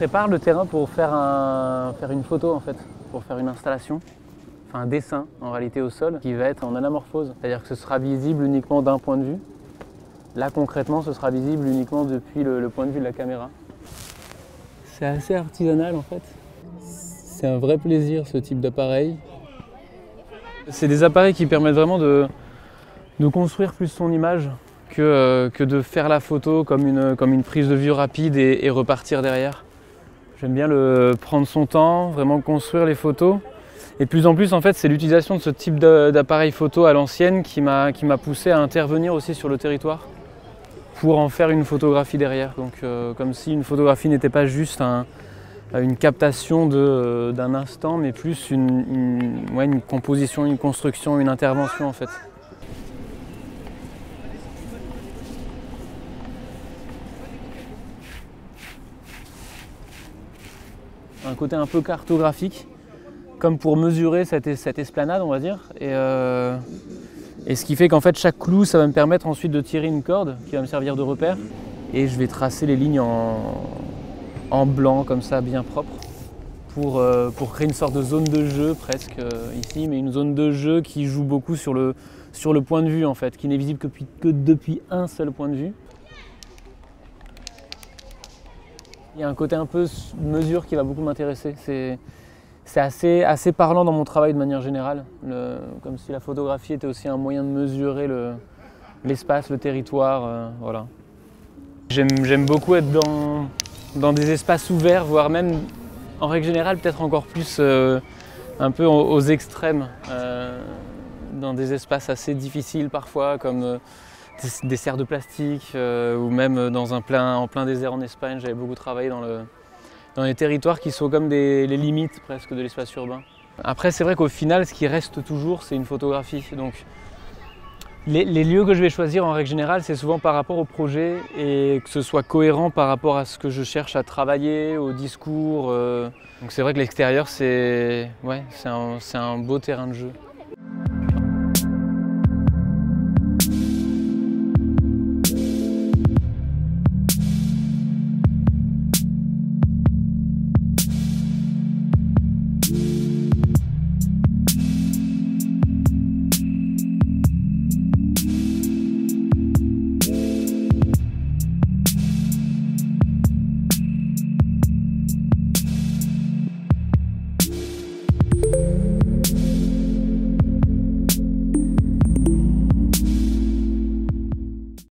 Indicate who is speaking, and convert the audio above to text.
Speaker 1: prépare le terrain pour faire une photo en fait, pour faire une installation, enfin un dessin en réalité au sol qui va être en anamorphose, c'est-à-dire que ce sera visible uniquement d'un point de vue. Là concrètement ce sera visible uniquement depuis le point de vue de la caméra. C'est assez artisanal en fait. C'est un vrai plaisir ce type d'appareil. C'est des appareils qui permettent vraiment de construire plus son image que de faire la photo comme une prise de vue rapide et repartir derrière. J'aime bien prendre son temps, vraiment construire les photos. Et de plus en plus, en fait, c'est l'utilisation de ce type d'appareil photo à l'ancienne qui m'a poussé à intervenir aussi sur le territoire pour en faire une photographie derrière. Donc, comme si une photographie n'était pas juste une captation d'un instant, mais plus une composition, une construction, une intervention en fait. Un côté un peu cartographique, comme pour mesurer cette esplanade, on va dire. Et ce qui fait qu'en fait, chaque clou, ça va me permettre ensuite de tirer une corde qui va me servir de repère. Et je vais tracer les lignes en blanc, comme ça, bien propre, pour créer une sorte de zone de jeu presque ici, mais une zone de jeu qui joue beaucoup sur le point de vue, en fait, qui n'est visible que depuis un seul point de vue. Il y a un côté un peu mesure qui va beaucoup m'intéresser. C'est assez parlant dans mon travail de manière générale, comme si la photographie était aussi un moyen de mesurer l'espace, le territoire. Voilà. J'aime beaucoup être dans des espaces ouverts, voire même en règle générale peut-être encore plus un peu aux extrêmes, dans des espaces assez difficiles parfois, comme des serres de plastique ou même en plein désert en Espagne. J'avais beaucoup travaillé dans les territoires qui sont comme les limites presque de l'espace urbain. Après c'est vrai qu'au final ce qui reste toujours c'est une photographie. Donc les lieux que je vais choisir en règle générale c'est souvent par rapport au projet et que ce soit cohérent par rapport à ce que je cherche à travailler, au discours. Donc c'est vrai que l'extérieur c'est un beau terrain de jeu.